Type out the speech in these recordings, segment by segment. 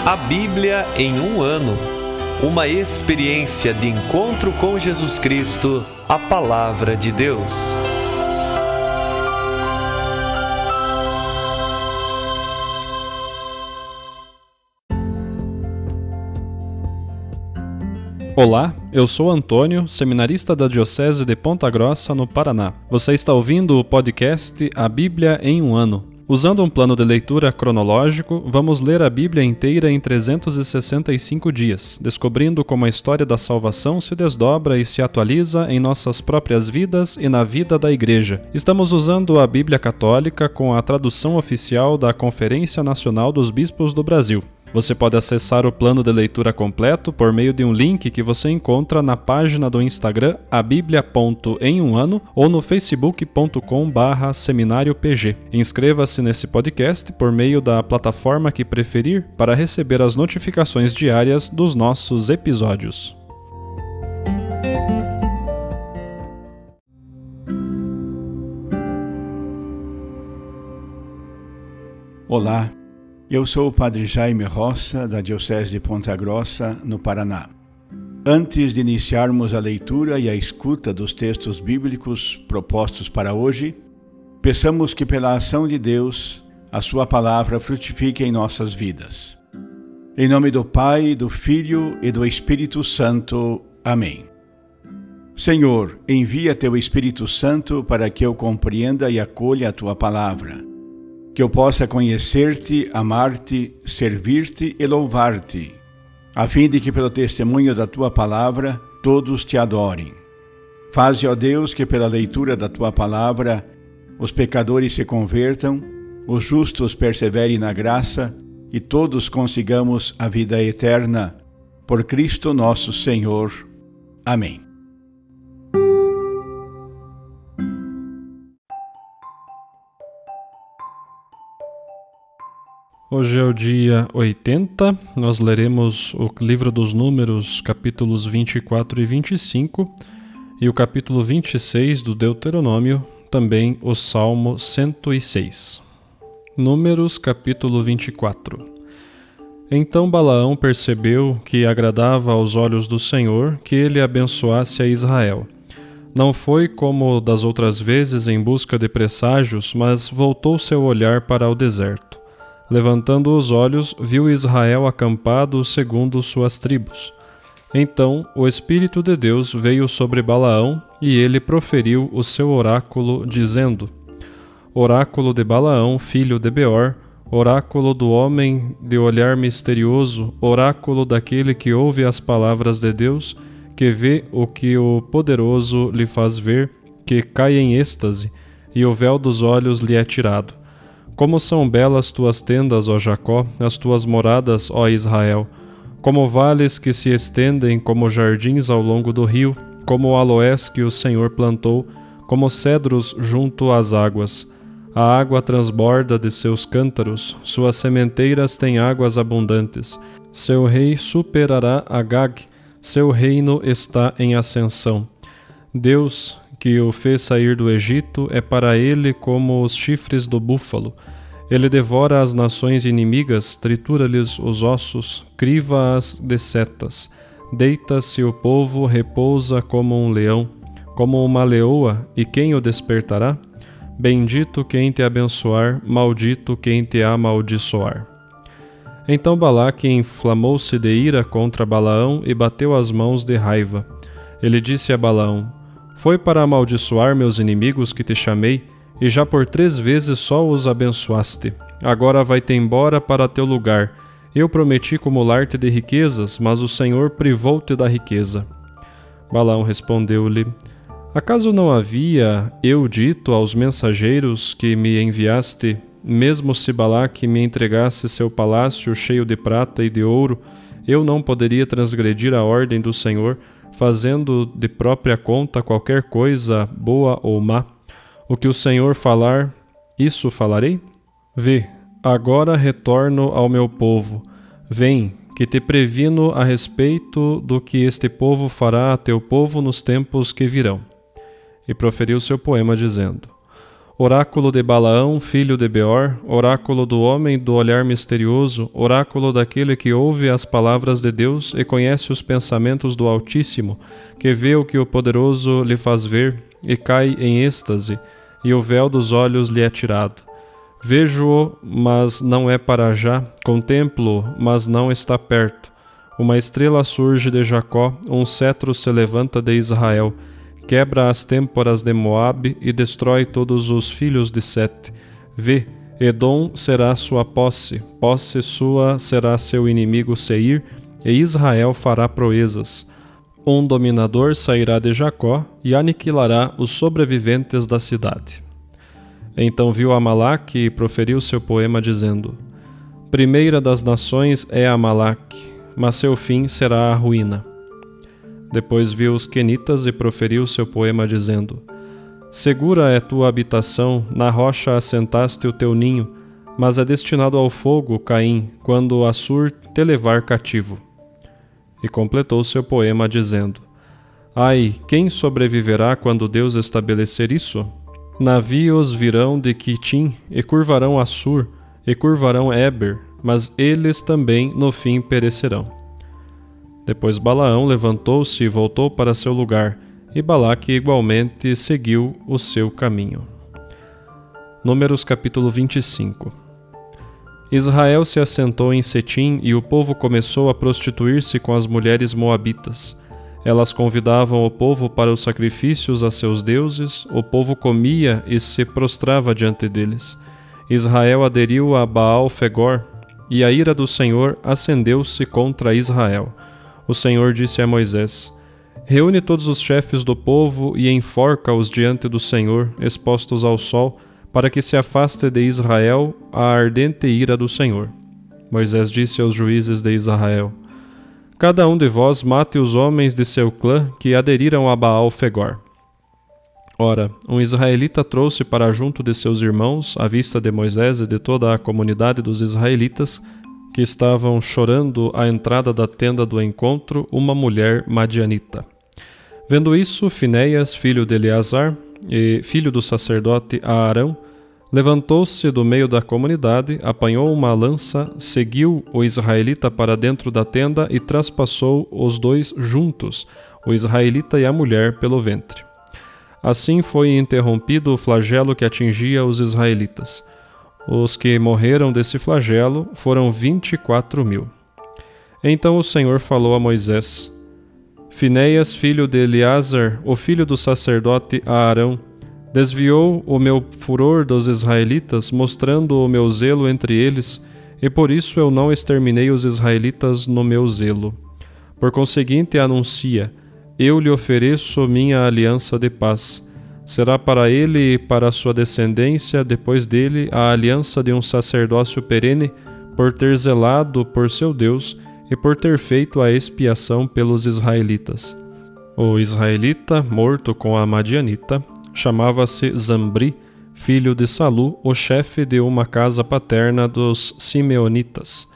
A Bíblia em um ano. Uma experiência de encontro com Jesus Cristo, a Palavra de Deus. Olá, eu sou Antônio, seminarista da Diocese de Ponta Grossa, no Paraná. Você está ouvindo o podcast A Bíblia em um ano. Usando um plano de leitura cronológico, vamos ler a Bíblia inteira em 365 dias, descobrindo como a história da salvação se desdobra e se atualiza em nossas próprias vidas e na vida da Igreja. Estamos usando a Bíblia Católica com a tradução oficial da Conferência Nacional dos Bispos do Brasil. Você pode acessar o plano de leitura completo por meio de um link que você encontra na página do Instagram abiblia.emumano ou no facebook.com/seminariopg. Inscreva-se nesse podcast por meio da plataforma que preferir para receber as notificações diárias dos nossos episódios. Olá, eu sou o Padre Jaime Roça, da Diocese de Ponta Grossa, no Paraná. Antes de iniciarmos a leitura e a escuta dos textos bíblicos propostos para hoje, peçamos que pela ação de Deus, a sua palavra frutifique em nossas vidas. Em nome do Pai, do Filho e do Espírito Santo. Amém. Senhor, envia teu Espírito Santo para que eu compreenda e acolha a tua palavra, que eu possa conhecer-te, amar-te, servir-te e louvar-te, a fim de que pelo testemunho da tua palavra todos te adorem. Faze, ó Deus, que pela leitura da tua palavra os pecadores se convertam, os justos perseverem na graça e todos consigamos a vida eterna. Por Cristo nosso Senhor. Amém. Hoje é o dia 80, nós leremos o livro dos Números, capítulos 24 e 25, e o capítulo 26 do Deuteronômio, também o Salmo 106. Números, capítulo 24. Então Balaão percebeu que agradava aos olhos do Senhor que ele abençoasse a Israel. Não foi como das outras vezes em busca de presságios, mas voltou seu olhar para o deserto. Levantando os olhos, viu Israel acampado segundo suas tribos. Então o Espírito de Deus veio sobre Balaão, e ele proferiu o seu oráculo, dizendo: Oráculo de Balaão, filho de Beor, oráculo do homem de olhar misterioso, oráculo daquele que ouve as palavras de Deus, que vê o que o poderoso lhe faz ver, que cai em êxtase, e o véu dos olhos lhe é tirado. Como são belas tuas tendas, ó Jacó, as tuas moradas, ó Israel, como vales que se estendem como jardins ao longo do rio, como aloés que o Senhor plantou, como cedros junto às águas. A água transborda de seus cântaros, suas sementeiras têm águas abundantes. Seu rei superará Agag, seu reino está em ascensão. Deus, que o fez sair do Egito, é para ele como os chifres do búfalo. Ele devora as nações inimigas, tritura-lhes os ossos, criva-as de setas. Deita-se o povo, repousa como um leão, como uma leoa, e quem o despertará? Bendito quem te abençoar, maldito quem te amaldiçoar. Então Balaque inflamou-se de ira contra Balaão e bateu as mãos de raiva. Ele disse a Balaão: Foi para amaldiçoar meus inimigos que te chamei, e já por 3 vezes só os abençoaste. Agora vai-te embora para teu lugar. Eu prometi acumular-te de riquezas, mas o Senhor privou-te da riqueza. Balaão respondeu-lhe: Acaso não havia eu dito aos mensageiros que me enviaste, mesmo se Balaque me entregasse seu palácio cheio de prata e de ouro, eu não poderia transgredir a ordem do Senhor, fazendo de própria conta qualquer coisa, boa ou má? O que o Senhor falar, isso falarei? Vê, agora retorno ao meu povo. Vem, que te previno a respeito do que este povo fará a teu povo nos tempos que virão. E proferiu seu poema dizendo: Oráculo de Balaão, filho de Beor, oráculo do homem do olhar misterioso, oráculo daquele que ouve as palavras de Deus e conhece os pensamentos do Altíssimo, que vê o que o Poderoso lhe faz ver e cai em êxtase, e o véu dos olhos lhe é tirado. Vejo-o, mas não é para já, contemplo-o, mas não está perto. Uma estrela surge de Jacó, um cetro se levanta de Israel, quebra as têmporas de Moabe e destrói todos os filhos de Sete. Vê, Edom será sua posse, posse sua será seu inimigo Seir, e Israel fará proezas. Um dominador sairá de Jacó e aniquilará os sobreviventes da cidade. Então viu Amalaque e proferiu seu poema dizendo: Primeira das nações é Amalaque, mas seu fim será a ruína. Depois viu os quenitas e proferiu seu poema dizendo: Segura é tua habitação, na rocha assentaste o teu ninho, mas é destinado ao fogo, Caim, quando Assur te levar cativo. E completou seu poema dizendo: Ai, quem sobreviverá quando Deus estabelecer isso? Navios virão de Quitim e curvarão Assur, e curvarão Eber, mas eles também no fim perecerão. Depois Balaão levantou-se e voltou para seu lugar, e Balaque igualmente seguiu o seu caminho. Números capítulo 25. Israel se assentou em Setim e o povo começou a prostituir-se com as mulheres moabitas. Elas convidavam o povo para os sacrifícios a seus deuses, o povo comia e se prostrava diante deles. Israel aderiu a Baal-Fegor, e a ira do Senhor acendeu-se contra Israel. O Senhor disse a Moisés: Reúne todos os chefes do povo e enforca-os diante do Senhor, expostos ao sol, para que se afaste de Israel a ardente ira do Senhor. Moisés disse aos juízes de Israel: Cada um de vós mate os homens de seu clã que aderiram a Baal-Fegor. Ora, um israelita trouxe para junto de seus irmãos, à vista de Moisés e de toda a comunidade dos israelitas, que estavam chorando à entrada da tenda do encontro, uma mulher madianita. Vendo isso, Finéias, filho de Eleazar, e filho do sacerdote Aarão, levantou-se do meio da comunidade, apanhou uma lança, seguiu o israelita para dentro da tenda e traspassou os dois juntos, o israelita e a mulher, pelo ventre. Assim foi interrompido o flagelo que atingia os israelitas. Os que morreram desse flagelo foram 24.000. Então o Senhor falou a Moisés: Finéias, filho de Eleazar, o filho do sacerdote Aarão, desviou o meu furor dos israelitas, mostrando o meu zelo entre eles, e por isso eu não exterminei os israelitas no meu zelo. Por conseguinte, anuncia: Eu lhe ofereço minha aliança de paz. Será para ele e para sua descendência, depois dele, a aliança de um sacerdócio perene, por ter zelado por seu Deus e por ter feito a expiação pelos israelitas. O israelita, morto com a madianita, chamava-se Zambri, filho de Salu, o chefe de uma casa paterna dos simeonitas.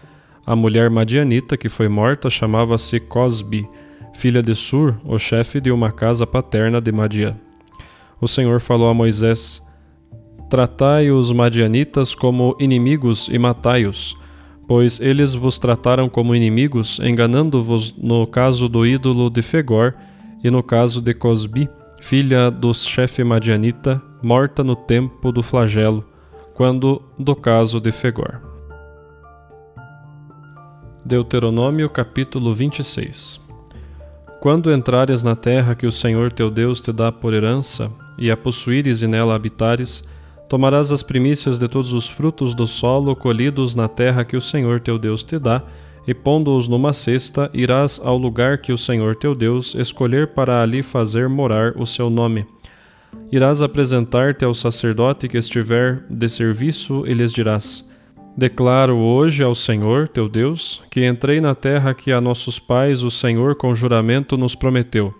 A mulher madianita que foi morta chamava-se Cosbi, filha de Sur, o chefe de uma casa paterna de Madian. O Senhor falou a Moisés: Tratai os madianitas como inimigos e matai-os, pois eles vos trataram como inimigos, enganando-vos no caso do ídolo de Fegor e no caso de Cosbi, filha do chefe madianita, morta no tempo do flagelo, quando do caso de Fegor. Deuteronômio capítulo 26. Quando entrares na terra que o Senhor teu Deus te dá por herança, e a possuíres e nela habitares, tomarás as primícias de todos os frutos do solo colhidos na terra que o Senhor teu Deus te dá, e pondo-os numa cesta, irás ao lugar que o Senhor teu Deus escolher para ali fazer morar o seu nome. Irás apresentar-te ao sacerdote que estiver de serviço e lhes dirás: Declaro hoje ao Senhor teu Deus que entrei na terra que a nossos pais o Senhor com juramento nos prometeu.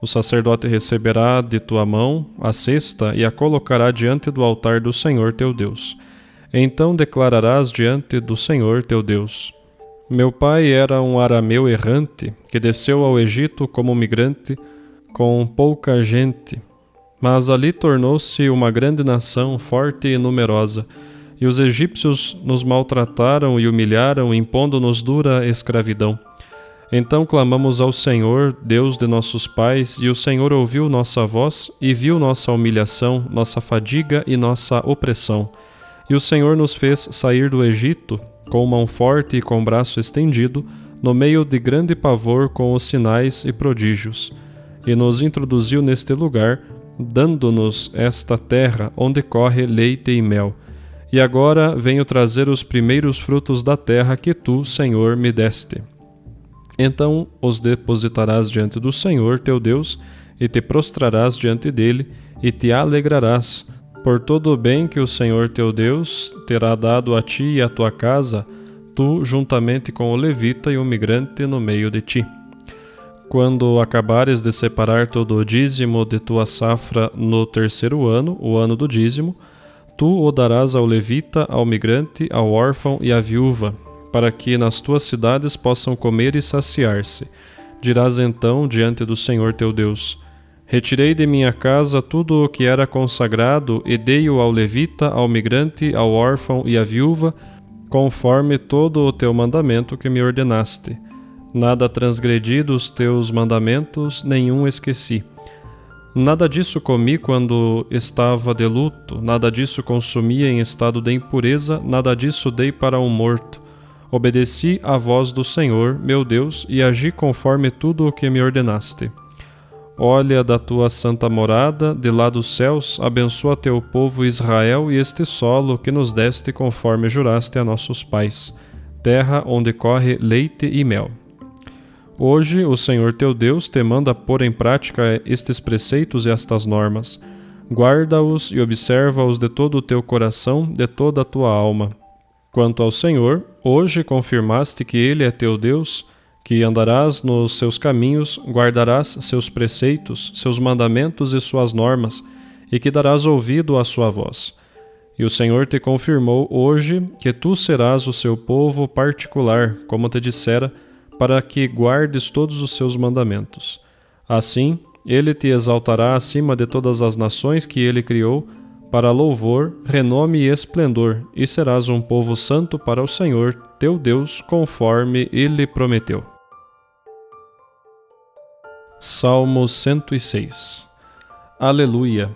O sacerdote receberá de tua mão a cesta e a colocará diante do altar do Senhor teu Deus. Então declararás diante do Senhor teu Deus: Meu pai era um arameu errante, que desceu ao Egito como migrante, com pouca gente. Mas ali tornou-se uma grande nação, forte e numerosa, e os egípcios nos maltrataram e humilharam, impondo-nos dura escravidão. Então clamamos ao Senhor, Deus de nossos pais, e o Senhor ouviu nossa voz e viu nossa humilhação, nossa fadiga e nossa opressão. E o Senhor nos fez sair do Egito, com mão forte e com braço estendido, no meio de grande pavor com os sinais e prodígios, e nos introduziu neste lugar, dando-nos esta terra onde corre leite e mel. E agora venho trazer os primeiros frutos da terra que tu, Senhor, me deste. Então os depositarás diante do Senhor teu Deus, e te prostrarás diante dele, e te alegrarás, por todo o bem que o Senhor teu Deus terá dado a ti e à tua casa, tu juntamente com o levita e o migrante no meio de ti. Quando acabares de separar todo o dízimo de tua safra no 3º ano, o ano do dízimo, tu o darás ao levita, ao migrante, ao órfão e à viúva, para que nas tuas cidades possam comer e saciar-se. Dirás então diante do Senhor teu Deus: retirei de minha casa tudo o que era consagrado e dei-o ao levita, ao migrante, ao órfão e à viúva, conforme todo o teu mandamento que me ordenaste. Nada transgredi dos teus mandamentos, nenhum esqueci. Nada disso comi quando estava de luto, nada disso consumi em estado de impureza, nada disso dei para um morto. Obedeci à voz do Senhor, meu Deus, e agi conforme tudo o que me ordenaste. Olha da tua santa morada, de lá dos céus, abençoa teu povo Israel e este solo que nos deste conforme juraste a nossos pais, terra onde corre leite e mel. Hoje o Senhor teu Deus te manda pôr em prática estes preceitos e estas normas. Guarda-os e observa-os de todo o teu coração, de toda a tua alma. Quanto ao Senhor, hoje confirmaste que Ele é teu Deus, que andarás nos seus caminhos, guardarás seus preceitos, seus mandamentos e suas normas, e que darás ouvido à sua voz. E o Senhor te confirmou hoje que tu serás o seu povo particular, como te dissera, para que guardes todos os seus mandamentos. Assim, Ele te exaltará acima de todas as nações que Ele criou, para louvor, renome e esplendor, e serás um povo santo para o Senhor, teu Deus, conforme Ele prometeu. Salmo 106. Aleluia!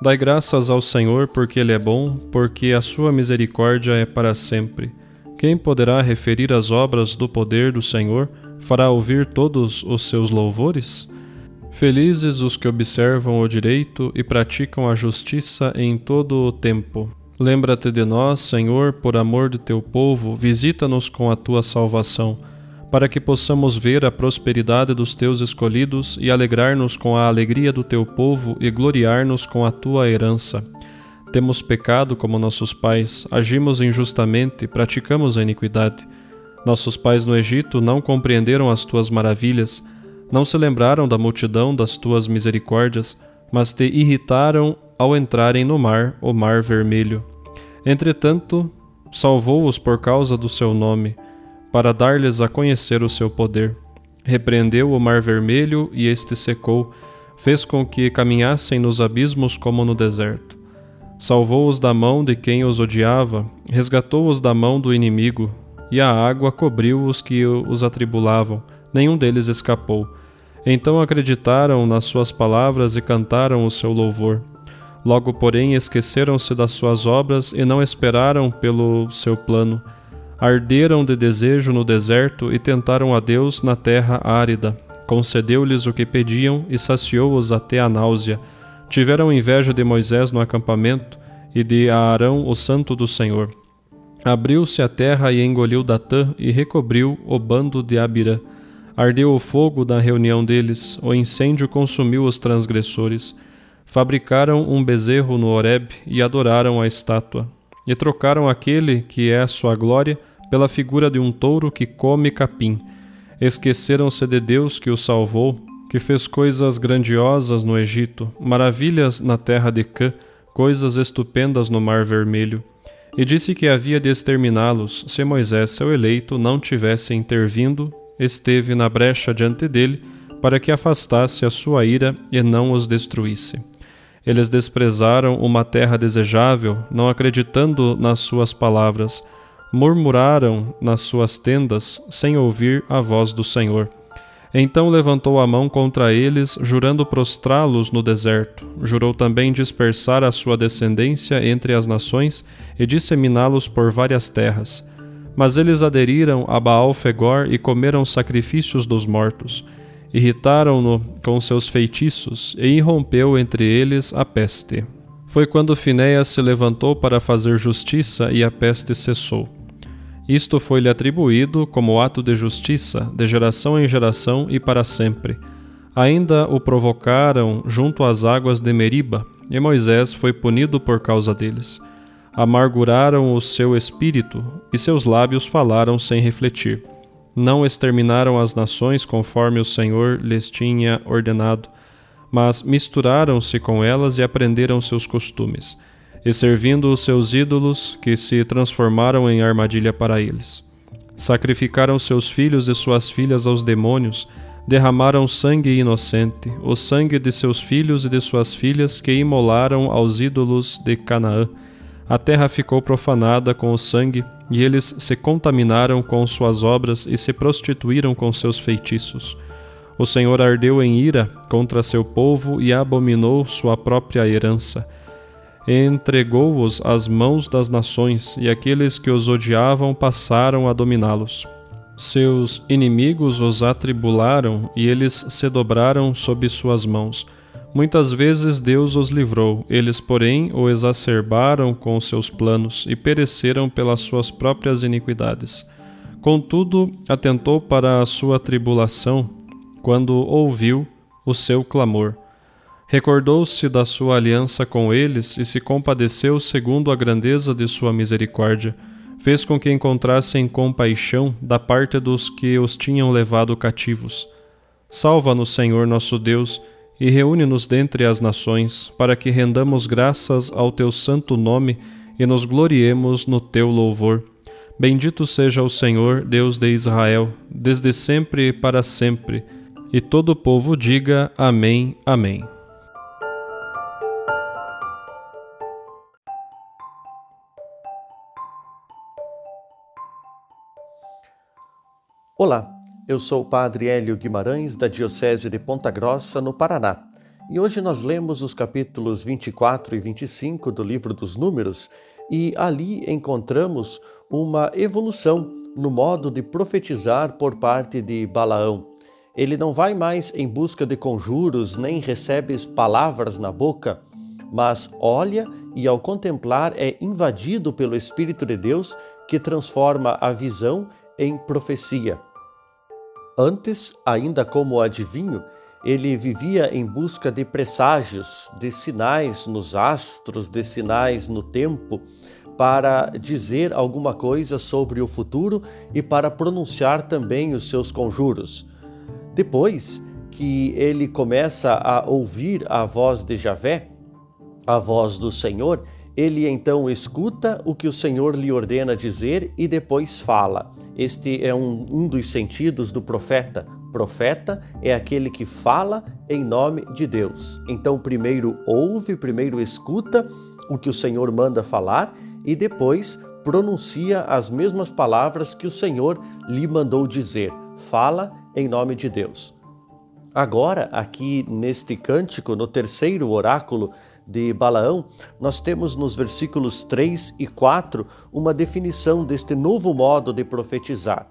Dai graças ao Senhor porque Ele é bom, porque a sua misericórdia é para sempre. Quem poderá referir as obras do poder do Senhor? Fará ouvir todos os seus louvores? Felizes os que observam o direito e praticam a justiça em todo o tempo. Lembra-te de nós, Senhor, por amor de teu povo, visita-nos com a tua salvação, para que possamos ver a prosperidade dos teus escolhidos e alegrar-nos com a alegria do teu povo e gloriar-nos com a tua herança. Temos pecado como nossos pais, agimos injustamente, praticamos a iniquidade. Nossos pais no Egito não compreenderam as tuas maravilhas, não se lembraram da multidão das tuas misericórdias, mas te irritaram ao entrarem no mar, o mar vermelho. Entretanto, salvou-os por causa do seu nome, para dar-lhes a conhecer o seu poder. Repreendeu o mar vermelho e este secou, fez com que caminhassem nos abismos como no deserto. Salvou-os da mão de quem os odiava, resgatou-os da mão do inimigo, e a água cobriu os que os atribulavam, nenhum deles escapou. Então acreditaram nas suas palavras e cantaram o seu louvor. Logo, porém, esqueceram-se das suas obras e não esperaram pelo seu plano. Arderam de desejo no deserto e tentaram a Deus na terra árida. Concedeu-lhes o que pediam e saciou-os até a náusea. Tiveram inveja de Moisés no acampamento e de Aarão, o santo do Senhor. Abriu-se a terra e engoliu Datã e recobriu o bando de Abirã. Ardeu o fogo na reunião deles, o incêndio consumiu os transgressores. Fabricaram um bezerro no Horebe e adoraram a estátua. E trocaram aquele que é a sua glória pela figura de um touro que come capim. Esqueceram-se de Deus que o salvou, que fez coisas grandiosas no Egito, maravilhas na terra de Cã, coisas estupendas no Mar Vermelho. E disse que havia de exterminá-los, se Moisés, seu eleito, não tivesse intervindo, esteve na brecha diante dele, para que afastasse a sua ira e não os destruísse. Eles desprezaram uma terra desejável, não acreditando nas suas palavras. Murmuraram nas suas tendas, sem ouvir a voz do Senhor. Então levantou a mão contra eles, jurando prostrá-los no deserto. Jurou também dispersar a sua descendência entre as nações e disseminá-los por várias terras. Mas eles aderiram a Baal-Fegor e comeram sacrifícios dos mortos. Irritaram-no com seus feitiços, e irrompeu entre eles a peste. Foi quando Finéias se levantou para fazer justiça e a peste cessou. Isto foi-lhe atribuído como ato de justiça, de geração em geração e para sempre. Ainda o provocaram junto às águas de Meriba, e Moisés foi punido por causa deles. Amarguraram o seu espírito, e seus lábios falaram sem refletir. Não exterminaram as nações conforme o Senhor lhes tinha ordenado, mas misturaram-se com elas e aprenderam seus costumes, e servindo os seus ídolos, que se transformaram em armadilha para eles. Sacrificaram seus filhos e suas filhas aos demônios, derramaram sangue inocente, o sangue de seus filhos e de suas filhas que imolaram aos ídolos de Canaã. A terra ficou profanada com o sangue, e eles se contaminaram com suas obras e se prostituíram com seus feitiços. O Senhor ardeu em ira contra seu povo e abominou sua própria herança. Entregou-os às mãos das nações, e aqueles que os odiavam passaram a dominá-los. Seus inimigos os atribularam, e eles se dobraram sob suas mãos. Muitas vezes Deus os livrou, eles, porém, o exacerbaram com seus planos e pereceram pelas suas próprias iniquidades. Contudo, atentou para a sua tribulação, quando ouviu o seu clamor. Recordou-se da sua aliança com eles e se compadeceu segundo a grandeza de sua misericórdia. Fez com que encontrassem compaixão da parte dos que os tinham levado cativos. Salva-nos, Senhor nosso Deus, e reúne-nos dentre as nações, para que rendamos graças ao teu santo nome e nos gloriemos no teu louvor. Bendito seja o Senhor, Deus de Israel, desde sempre e para sempre. E todo o povo diga Amém, Amém. Olá, eu sou o Padre Hélio Guimarães, da Diocese de Ponta Grossa, no Paraná. E hoje nós lemos os capítulos 24 e 25 do Livro dos Números e ali encontramos uma evolução no modo de profetizar por parte de Balaão. Ele não vai mais em busca de conjuros, nem recebe palavras na boca, mas olha e ao contemplar é invadido pelo Espírito de Deus que transforma a visão em profecia. Antes, ainda como adivinho, ele vivia em busca de presságios, de sinais nos astros, de sinais no tempo, para dizer alguma coisa sobre o futuro e para pronunciar também os seus conjuros. Depois que ele começa a ouvir a voz de Javé, a voz do Senhor, ele então escuta o que o Senhor lhe ordena dizer e depois fala. Este é um dos sentidos do profeta. Profeta é aquele que fala em nome de Deus. Então, primeiro ouve, primeiro escuta o que o Senhor manda falar e depois pronuncia as mesmas palavras que o Senhor lhe mandou dizer. Fala em nome de Deus. Agora, aqui neste cântico, no terceiro oráculo de Balaão, nós temos nos versículos 3 e 4 uma definição deste novo modo de profetizar.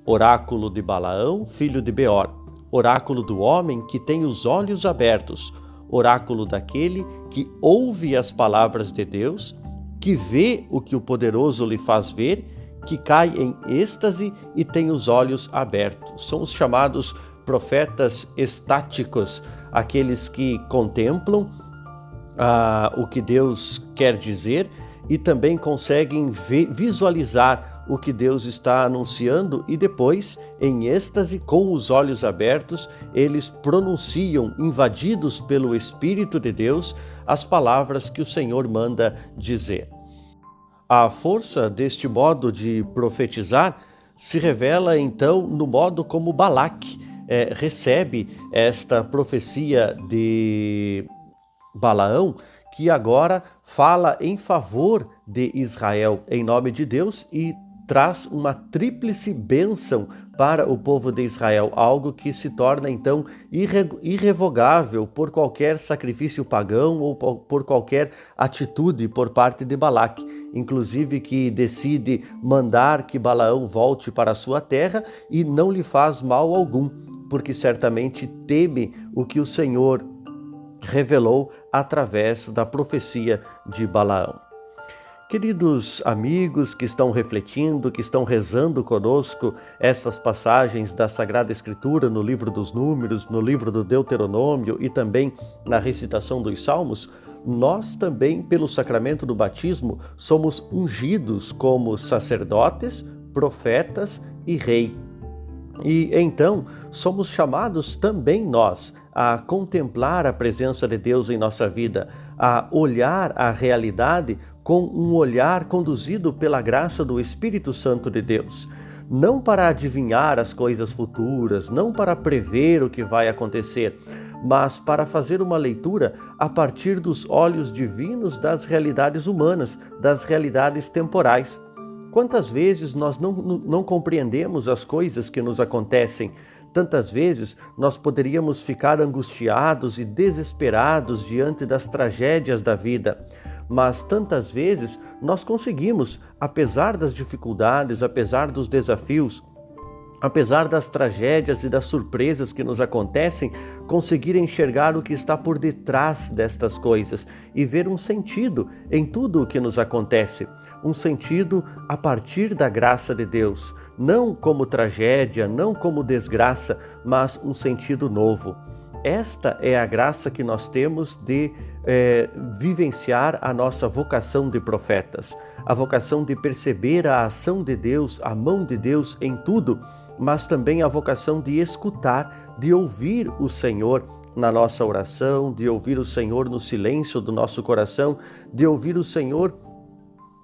Oráculo de Balaão, filho de Beor. Oráculo do homem que tem os olhos abertos. Oráculo daquele que ouve as palavras de Deus, que vê o que o poderoso lhe faz ver, que cai em êxtase e tem os olhos abertos. São os chamados profetas estáticos, aqueles que contemplam o que Deus quer dizer e também conseguem visualizar o que Deus está anunciando e depois, em êxtase, com os olhos abertos, eles pronunciam, invadidos pelo Espírito de Deus, as palavras que o Senhor manda dizer. A força deste modo de profetizar se revela então no modo como Balaque recebe esta profecia de Balaão, que agora fala em favor de Israel em nome de Deus e traz uma tríplice bênção para o povo de Israel, algo que se torna então irrevogável por qualquer sacrifício pagão ou por qualquer atitude por parte de Balaque, inclusive que decide mandar que Balaão volte para a sua terra e não lhe faz mal algum, porque certamente teme o que o Senhor revelou através da profecia de Balaão. Queridos amigos que estão refletindo, que estão rezando conosco essas passagens da Sagrada Escritura no livro dos Números, no livro do Deuteronômio e também na recitação dos Salmos, nós também, pelo sacramento do batismo, somos ungidos como sacerdotes, profetas e rei. E então somos chamados também nós a contemplar a presença de Deus em nossa vida, a olhar a realidade com um olhar conduzido pela graça do Espírito Santo de Deus. Não para adivinhar as coisas futuras, não para prever o que vai acontecer, mas para fazer uma leitura a partir dos olhos divinos das realidades humanas, das realidades temporais. Quantas vezes nós não compreendemos as coisas que nos acontecem? Tantas vezes nós poderíamos ficar angustiados e desesperados diante das tragédias da vida. Mas tantas vezes nós conseguimos, apesar das dificuldades, apesar dos desafios, apesar das tragédias e das surpresas que nos acontecem, conseguir enxergar o que está por detrás destas coisas e ver um sentido em tudo o que nos acontece. Um sentido a partir da graça de Deus, não como tragédia, não como desgraça, mas um sentido novo. Esta é a graça que nós temos de vivenciar a nossa vocação de profetas, a vocação de perceber a ação de Deus, a mão de Deus em tudo, mas também a vocação de escutar, de ouvir o Senhor na nossa oração, de ouvir o Senhor no silêncio do nosso coração, de ouvir o Senhor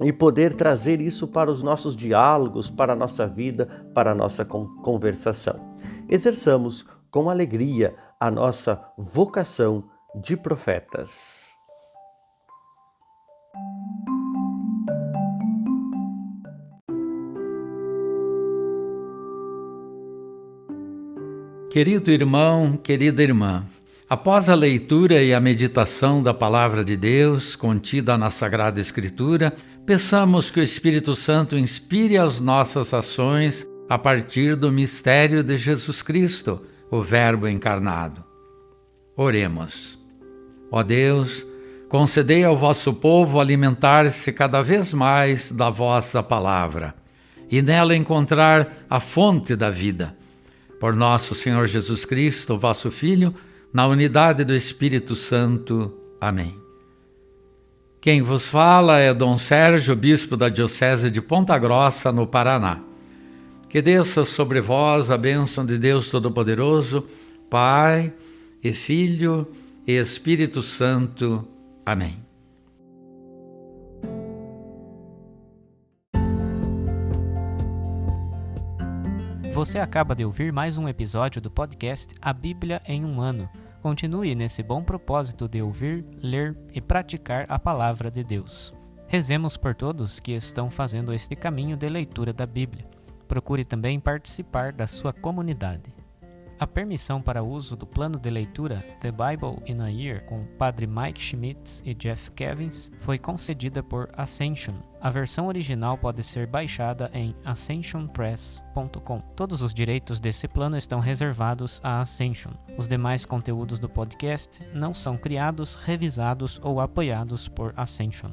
e poder trazer isso para os nossos diálogos, para a nossa vida, para a nossa conversação. Exerçamos com alegria a nossa vocação de profetas. Querido irmão, querida irmã, após a leitura e a meditação da Palavra de Deus contida na Sagrada Escritura, peçamos que o Espírito Santo inspire as nossas ações a partir do mistério de Jesus Cristo, o Verbo encarnado. Oremos. Ó Deus, concedei ao vosso povo alimentar-se cada vez mais da vossa palavra e nela encontrar a fonte da vida. Por nosso Senhor Jesus Cristo, vosso Filho, na unidade do Espírito Santo. Amém. Quem vos fala é Dom Sérgio, bispo da Diocese de Ponta Grossa, no Paraná. Que desça sobre vós a bênção de Deus Todo-Poderoso, Pai e Filho e Espírito Santo. Amém. Você acaba de ouvir mais um episódio do podcast A Bíblia em um Ano. Continue nesse bom propósito de ouvir, ler e praticar a Palavra de Deus. Rezemos por todos que estão fazendo este caminho de leitura da Bíblia. Procure também participar da sua comunidade. A permissão para uso do plano de leitura The Bible in a Year com Padre Mike Schmitz e Jeff Kevins foi concedida por Ascension. A versão original pode ser baixada em ascensionpress.com. Todos os direitos desse plano estão reservados à Ascension. Os demais conteúdos do podcast não são criados, revisados ou apoiados por Ascension.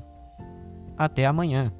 Até amanhã!